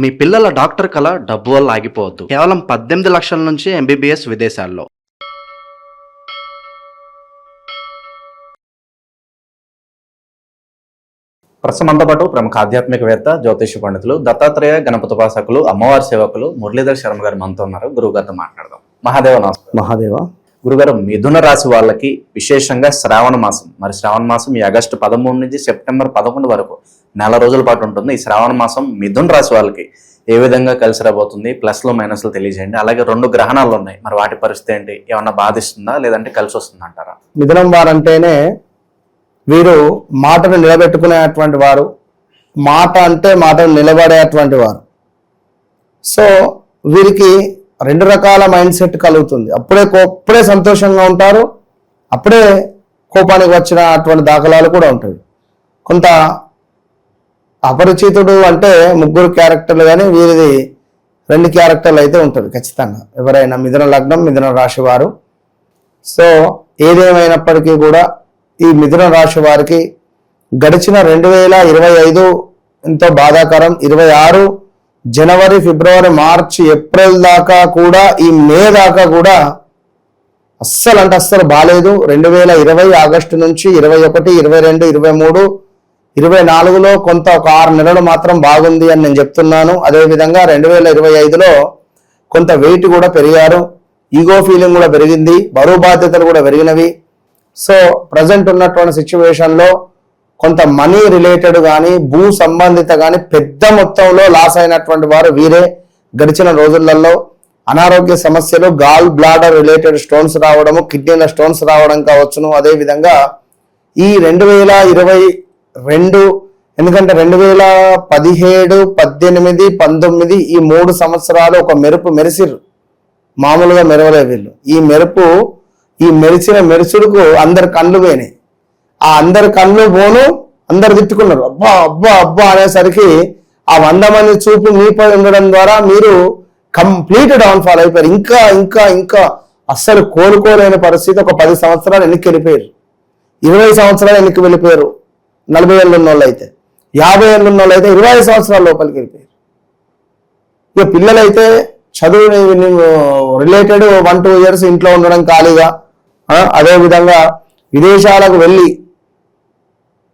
మీ పిల్లల డాక్టర్ కల డబ్బు వల్ల ఆగిపోవద్దు. కేవలం 18 లక్షల నుంచి MBBS విదేశాల్లో. ప్రస్తుతంతో పాటు ప్రముఖ ఆధ్యాత్మికవేత్త, జ్యోతిష పండితులు, దత్తాత్రేయ గణపతి ఉపాసకులు, అమ్మవారి సేవకులు మురళీధర్ శర్మ గారు మనతో ఉన్నారు. గురుగారితో మాట్లాడదాం. మహాదేవ నమస్కారం. మహాదేవ. గురుగారు, మిథున రాశి వాళ్ళకి విశేషంగా శ్రావణ మాసం, మరి శ్రావణ మాసం ఈ ఆగస్టు 13 నుంచి సెప్టెంబర్ 11 వరకు నెల రోజుల పాటు ఉంటుంది. ఈ శ్రావణ మాసం మిథున రాశి వాళ్ళకి ఏ విధంగా కలిసి రాబోతుంది? ప్లస్లు మైనస్లు తెలియజేయండి. అలాగే 2 గ్రహణాలు ఉన్నాయి, మరి వాటి పరిస్థితి ఏంటి? ఏమన్నా బాధిస్తుందా లేదంటే కలిసి వస్తుందా అంటారా? మిథునం వారంటేనే వీరు మాటను నిలబెట్టుకునేటువంటి వారు, మాట అంటే మాటను నిలబడేటువంటి వారు. సో వీరికి 2 రకాల మైండ్ సెట్ కలుగుతుంది. అప్పుడే సంతోషంగా ఉంటారు, అప్పుడే కోపానికి వచ్చినటువంటి దాఖలాలు కూడా ఉంటాయి. కొంత అపరిచితుడు అంటే 3 క్యారెక్టర్లు, కానీ వీరిది 2 క్యారెక్టర్లు అయితే ఉంటుంది ఖచ్చితంగా. ఎవరైనా మిథున లగ్నం, మిథున రాశి వారు. సో ఏదేమైనప్పటికీ కూడా ఈ మిథున రాశి వారికి గడిచిన 2025 ఎంతో బాధాకరం. 26 జనవరి, ఫిబ్రవరి, మార్చి, ఏప్రిల్ దాకా కూడా, ఈ మే దాకా కూడా అస్సలు అంటే అస్సలు బాగాలేదు. 2020 ఆగస్టు నుంచి 21, 22, 23, 24లో కొంత ఒక 6 నెలలు మాత్రం బాగుంది అని నేను చెప్తున్నాను. అదేవిధంగా 2025లో కొంత వెయిట్ కూడా పెరిగారు, ఈగో ఫీలింగ్ కూడా పెరిగింది, బరువు బాధ్యతలు కూడా పెరిగినవి. సో ప్రజెంట్ ఉన్నటువంటి సిచ్యువేషన్లో కొంత మనీ రిలేటెడ్ కానీ, భూ సంబంధిత కానీ పెద్ద మొత్తంలో లాస్ అయినటువంటి వారు వీరే. గడిచిన రోజులలో అనారోగ్య సమస్యలు, గాల్ బ్లాడర్ రిలేటెడ్ స్టోన్స్ రావడము, కిడ్నీల స్టోన్స్ రావడం కావచ్చును. అదేవిధంగా ఈ 2022, ఎందుకంటే 2017, 18, 19 ఈ 3 సంవత్సరాలు ఒక మెరుపు మెరిసిరు. మామూలుగా మెరవలే వీళ్ళు. ఈ మెరిసిన మెరుసుడుకు అందరి కళ్ళు పోయినాయి. ఆ అందరి కళ్ళు పోను, అందరు తిట్టుకున్నారు. అబ్బా అబ్బా అబ్బా అనేసరికి ఆ 100 మంది చూపు మీపై ఉండడం ద్వారా మీరు కంప్లీట్ డౌన్ఫాల్ అయిపోయారు. ఇంకా ఇంకా ఇంకా అస్సలు కోలుకోలేని పరిస్థితి. ఒక 10 సంవత్సరాలు వెనక్కి వెళ్ళిపోయారు, 20 సంవత్సరాలు వెనక్కి వెళ్ళిపోయారు. 40 ఏళ్ళు ఉన్న వాళ్ళు అయితే, 50 ఏళ్ళు ఉన్న వాళ్ళు అయితే 25 సంవత్సరాల లోపలికి వెళ్ళిపోయారు. ఇక పిల్లలైతే చదువు రిలేటెడ్ 1-2 ఇయర్స్ ఇంట్లో ఉండడం ఖాళీగా, అదేవిధంగా విదేశాలకు వెళ్ళి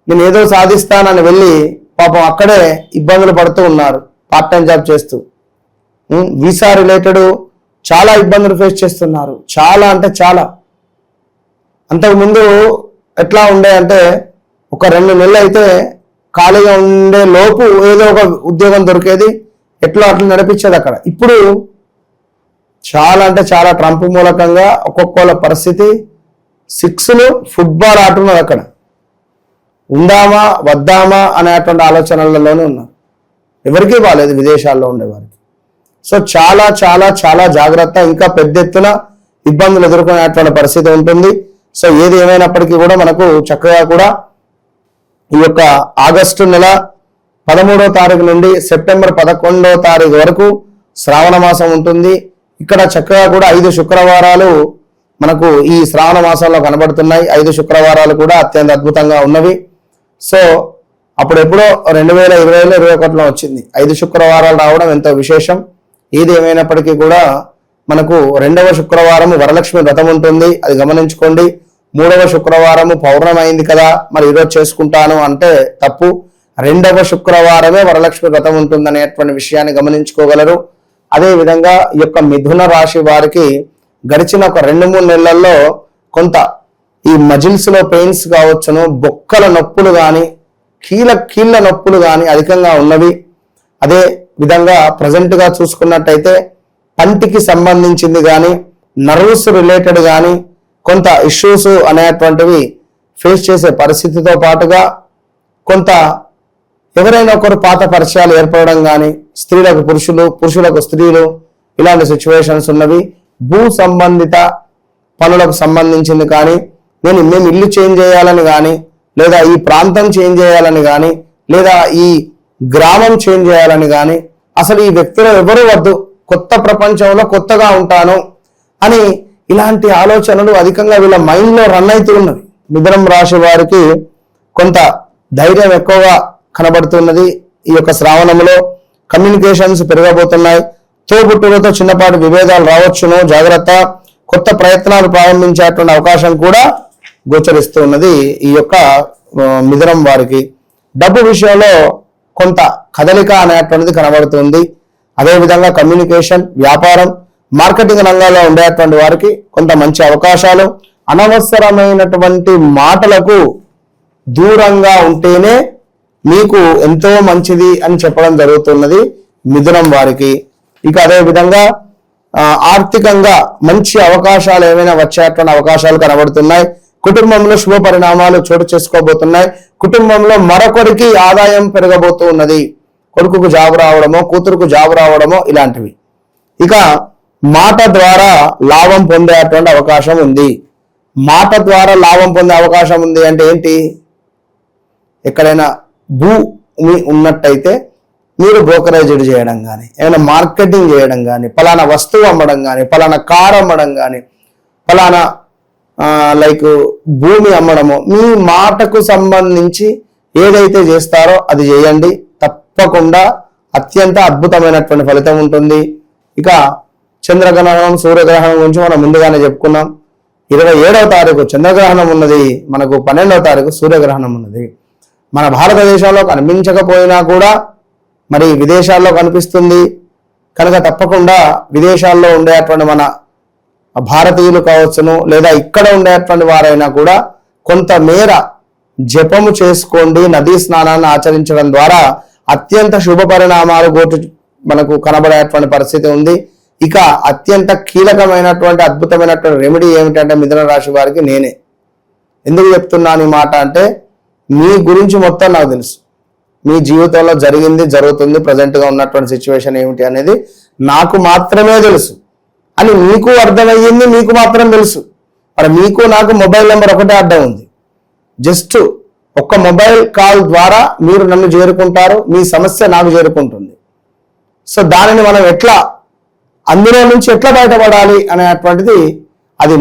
నేను ఏదో సాధిస్తానని వెళ్ళి పాపం అక్కడే ఇబ్బందులు పడుతూ ఉన్నారు, పార్ట్ టైం జాబ్ చేస్తూ. వీసా రిలేటెడ్ చాలా ఇబ్బందులు ఫేస్ చేస్తున్నారు. చాలా అంటే చాలా. అంతకుముందు ఎట్లా ఉండే అంటే ఒక 2 నెలలు అయితే ఖాళీగా ఉండే లోపు ఏదో ఒక ఉద్యోగం దొరికేది, ఎట్లా అట్లా నడిపించేది అక్కడ. ఇప్పుడు చాలా అంటే చాలా ట్రంప్ మూలకంగా ఒక్కొక్కళ్ళ పరిస్థితి 6లు ఫుట్బాల్ ఆడుతున్నారు. అక్కడ ఉందామా వద్దామా అనేటువంటి ఆలోచనలలోనే ఉన్నారు. ఎవరికీ బాలేదు విదేశాల్లో ఉండేవారికి. సో చాలా చాలా చాలా జాగ్రత్త. ఇంకా పెద్ద ఎత్తున ఇబ్బందులు ఎదుర్కొనేటువంటి పరిస్థితి ఉంటుంది. సో ఏది ఏమైనప్పటికీ కూడా మనకు చక్కగా కూడా ఈ యొక్క ఆగస్టు నెల 13వ తారీఖు నుండి సెప్టెంబర్ 11వ తారీఖు వరకు శ్రావణ మాసం ఉంటుంది. ఇక్కడ చక్కగా కూడా 5 శుక్రవారాలు మనకు ఈ శ్రావణ మాసంలో కనబడుతున్నాయి. 5 శుక్రవారాలు కూడా అత్యంత అద్భుతంగా ఉన్నవి. సో అప్పుడెప్పుడో 2020లో 21లో వచ్చింది 5 శుక్రవారాలు రావడం ఎంతో విశేషం. ఏది ఏమైనప్పటికీ కూడా మనకు 2వ శుక్రవారము వరలక్ష్మి వ్రతం ఉంటుంది, అది గమనించుకోండి. 3వ శుక్రవారము పౌర్ణమి అయింది కదా, మరి ఈరోజు చేసుకుంటాను అంటే తప్పు. 2వ శుక్రవారమే వరలక్ష్మి వ్రతం ఉంటుంది అనేటువంటి విషయాన్ని గమనించుకోగలరు. అదేవిధంగా ఈ యొక్క మిథున రాశి వారికి గడిచిన ఒక 2-3 నెలల్లో కొంత ఈ మజిల్స్ లో పెయిన్స్ కావచ్చును, బొక్కల నొప్పులు కానీ, కీళ్ళ నొప్పులు కానీ అధికంగా ఉన్నవి. అదే విధంగా ప్రజెంట్ గా చూసుకున్నట్టయితే పంటికి సంబంధించింది కానీ, నర్వ్స్ రిలేటెడ్ కానీ కొంత ఇష్యూస్ అనేటువంటివి ఫేస్ చేసే పరిస్థితితో పాటుగా కొంత ఎవరైనా ఒకరు పాత పరిచయాలు ఏర్పడడం కానీ, స్త్రీలకు పురుషులు, పురుషులకు స్త్రీలు, ఇలాంటి సిచ్యువేషన్స్ ఉన్నవి. భూ సంబంధిత పనులకు సంబంధించింది కానీ, మేము ఇల్లు చేంజ్ చేయాలని కానీ, లేదా ఈ ప్రాంతం చేంజ్ చేయాలని కానీ, లేదా ఈ గ్రామం చేంజ్ చేయాలని కానీ, అసలు ఈ వ్యక్తులు ఎవరు వద్దు, కొత్త ప్రపంచంలో కొత్తగా ఉంటాను అని ఇలాంటి ఆలోచనలు అధికంగా వీళ్ళ మైండ్లో రన్ అవుతూ ఉన్నవి. మిథునం రాశి వారికి కొంత ధైర్యం ఎక్కువగా కనబడుతున్నది. ఈ యొక్క శ్రావణంలో కమ్యూనికేషన్స్ పెరగబోతున్నాయి. తోబుట్టులతో చిన్నపాటి విభేదాలు రావచ్చును, జాగ్రత్త. కొత్త ప్రయత్నాలు ప్రారంభించేటువంటి అవకాశం కూడా గోచరిస్తూ ఉన్నది ఈ యొక్క మిథునం వారికి. డబ్బు విషయంలో కొంత కదలిక అనేటువంటిది కనబడుతుంది. అదేవిధంగా కమ్యూనికేషన్, వ్యాపారం, మార్కెటింగ్ రంగాల్లో ఉండేటువంటి వారికి కొంత మంచి అవకాశాలు. అనవసరమైనటువంటి మాటలకు దూరంగా ఉంటేనే మీకు ఎంతో మంచిది అని చెప్పడం జరుగుతున్నది మిథునం వారికి. ఇక అదేవిధంగా ఆర్థికంగా మంచి అవకాశాలు ఏమైనా వచ్చేటువంటి అవకాశాలు కనబడుతున్నాయి. కుటుంబంలో శుభ పరిణామాలు చోటు చేసుకోబోతున్నాయి. కుటుంబంలో మరొకరికి ఆదాయం పెరగబోతూ ఉన్నది. కొడుకుకు జాబు రావడమో, కూతురుకు జాబు రావడమో ఇలాంటివి. ఇక మాట ద్వారా లాభం పొందేటువంటి అవకాశం ఉంది. మాట ద్వారా లాభం పొందే అవకాశం ఉంది అంటే ఏంటి? ఎక్కడైనా భూమి ఉన్నట్టయితే మీరు బ్రోకరేజ్ చేయడం కానీ, ఏమైనా మార్కెటింగ్ చేయడం కానీ, ఫలానా వస్తువు అమ్మడం కానీ, ఫలానా కారు అమ్మడం కానీ, ఫలానా లైక్ భూమి అమ్మడము, మీ మాటకు సంబంధించి ఏదైతే చేస్తారో అది చేయండి. తప్పకుండా అత్యంత అద్భుతమైనటువంటి ఫలితం ఉంటుంది. ఇక చంద్రగ్రహణం, సూర్యగ్రహణం గురించి మనం ముందుగానే చెప్పుకున్నాం. 27వ తారీఖు చంద్రగ్రహణం ఉన్నది, మనకు 12వ తారీఖు సూర్యగ్రహణం ఉన్నది. మన భారతదేశంలో కనిపించకపోయినా కూడా మరి విదేశాల్లో కనిపిస్తుంది కనుక తప్పకుండా విదేశాల్లో ఉండేటువంటి మన భారతీయులు కావచ్చును, లేదా ఇక్కడ ఉండేటువంటి వారైనా కూడా కొంతమేర జపము చేసుకోండి. నదీ స్నానాన్ని ఆచరించడం ద్వారా అత్యంత శుభ పరిణామాలు మనకు కనబడేటువంటి పరిస్థితి ఉంది. ఇక అత్యంత కీలకమైనటువంటి అద్భుతమైనటువంటి రెమెడీ ఏమిటంటే మిథున రాశి వారికి నేనే. ఎందుకు చెప్తున్నాను ఈ మాట అంటే, మీ గురించి మొత్తం నాకు తెలుసు. మీ జీవితంలో జరిగింది, జరుగుతుంది, ప్రజెంట్గా ఉన్నటువంటి సిచ్యువేషన్ ఏమిటి అనేది నాకు మాత్రమే తెలుసు అని మీకు అర్థమయ్యింది, మీకు మాత్రం తెలుసు. మరి మీకు నాకు మొబైల్ నెంబర్ ఒకటే అడ్డం ఉంది. జస్ట్ ఒక్క మొబైల్ కాల్ ద్వారా మీరు నన్ను చేరుకుంటారు, మీ సమస్య నాకు చేరుకుంటుంది. సో దానిని మనం అందులో నుంచి ఎట్లా బయటపడాలి అనేటువంటిది అది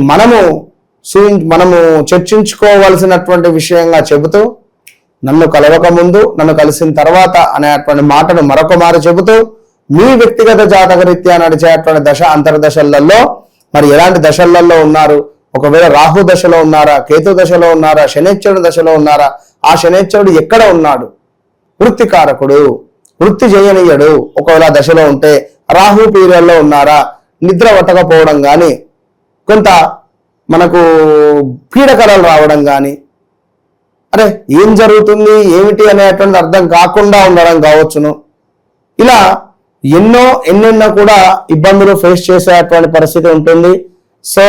మనము చర్చించుకోవలసినటువంటి విషయంగా చెబుతూ, నన్ను కలవక ముందు, నన్ను కలిసిన తర్వాత అనేటువంటి మాటను మరొక మారు చెబుతూ, మీ వ్యక్తిగత జాతక రీత్యా నడిచేటువంటి దశ అంతర్దశలలో మరి ఎలాంటి దశలలో ఉన్నారు, ఒకవేళ రాహు దశలో ఉన్నారా, కేతు దశలో ఉన్నారా, శనేశ్వరుడు దశలో ఉన్నారా, ఆ శనేశ్వరుడు ఎక్కడ ఉన్నాడు, వృత్తికారకుడు, వృత్తి చేయనీయడు, ఒకవేళ దశలో ఉంటే రాహు పీరియడ్లో ఉన్నారా, నిద్ర పట్టకపోవడం కానీ, కొంత మనకు పీడకలలు రావడం కానీ, అరే ఏం జరుగుతుంది ఏమిటి అనేటువంటి అర్థం కాకుండా ఉండడం కావచ్చును. ఇలా ఎన్నెన్నో కూడా ఇబ్బందులు ఫేస్ చేసేటువంటి పరిస్థితి ఉంటుంది. సో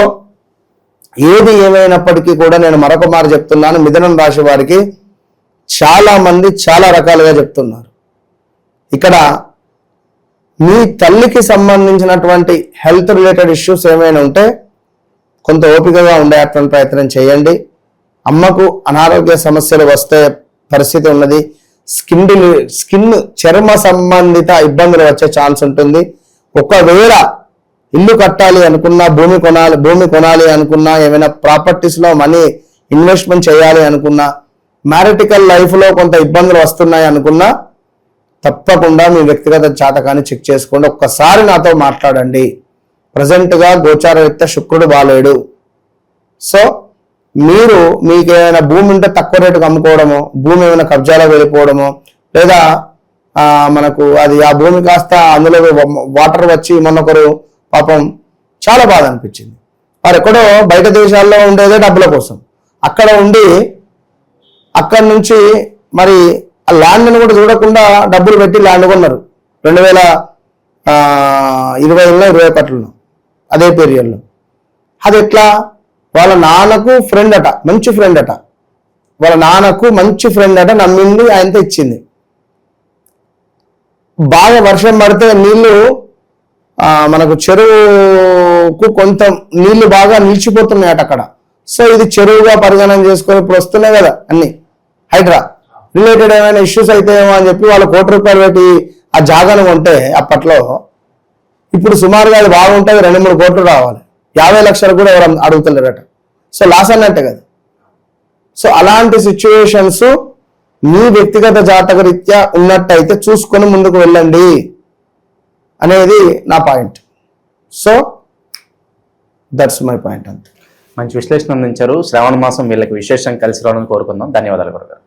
ఏది ఏమైనప్పటికీ కూడా నేను మరొక మారు చెప్తున్నాను, మిథునం రాశి వారికి చాలా మంది చాలా రకాలుగా చెప్తున్నారు. ఇక్కడ మీ తల్లికి సంబంధించినటువంటి హెల్త్ రిలేటెడ్ ఇష్యూస్ ఏమైనా ఉంటే కొంత ఓపికగా ఉండేటువంటి ప్రయత్నం చేయండి. అమ్మకు అనారోగ్య సమస్యలు వస్తే పరిస్థితి ఉన్నది. స్కిన్ చర్మ సంబంధిత ఇబ్బందులు వచ్చే ఛాన్స్ ఉంటుంది. ఒకవేళ ఇల్లు కట్టాలి అనుకున్నా, భూమి కొనాలి అనుకున్నా, ఏమైనా ప్రాపర్టీస్లో మనీ ఇన్వెస్ట్మెంట్ చేయాలి అనుకున్నా, మ్యారిటికల్ లైఫ్లో కొంత ఇబ్బందులు వస్తున్నాయి అనుకున్నా, తప్పకుండా మీ వ్యక్తిగత జాతకాన్ని చెక్ చేసుకోండి. ఒక్కసారి నాతో మాట్లాడండి. ప్రజెంట్గా గోచారరీత్యా శుక్రుడు బాలేడు. సో మీకేమైనా భూమి ఉంటే తక్కువ రేటుకు అమ్ముకోవడమో, భూమి ఏమైనా కబ్జాలో వెళ్ళిపోవడమో, లేదా మనకు అది ఆ భూమి కాస్త అందులో వాటర్ వచ్చి మొన్నొకరు పాపం చాలా బాధ అనిపించింది. వారు ఎక్కడో బయట దేశాల్లో ఉండేదే డబ్బుల కోసం, అక్కడ ఉండి అక్కడి నుంచి మరి ఆ ల్యాండ్ని కూడా చూడకుండా డబ్బులు పెట్టి ల్యాండ్ కొన్నారు 2020లో 21లో అదే పీరియడ్లో. అది ఎట్లా? వాళ్ళ నాన్నకు ఫ్రెండ్ అట, మంచి ఫ్రెండ్ అట, వాళ్ళ నాన్నకు మంచి ఫ్రెండ్ అట, నమ్మింది, ఆయనతో ఇచ్చింది. బాగా వర్షం పడితే నీళ్లు మనకు చెరువుకు కొంత నీళ్లు బాగా నిలిచిపోతున్నాయట అక్కడ. సో ఇది చెరువుగా పరిగణన చేసుకొని ఇప్పుడు వస్తున్నాయి కదా అన్ని హైడ్రా రిలేటెడ్ ఏమైనా ఇష్యూస్ అయితాయేమో అని చెప్పి వాళ్ళు ₹1,00,00,000 పెట్టి ఆ జాగాను కొంటే అప్పట్లో, ఇప్పుడు సుమారుగా అది బాగుంటుంది, 2-3 కోట్లు రావాలి, 50 లక్షలు కూడా ఎవరు అడుగుతున్నారట. సో లాస్ అన్నట్టే కదా. సో అలాంటి సిచ్యువేషన్స్ మీ వ్యక్తిగత జాతక రీత్యా ఉన్నట్టయితే చూసుకొని ముందుకు వెళ్ళండి అనేది నా point. So that's my point. అంతే. మంచి విశ్లేషణ అందించారు. శ్రావణ మాసం వీళ్ళకి విశేషంగా కలిసి రావాలని కోరుకుందాం. ధన్యవాదాలు గురుగారు.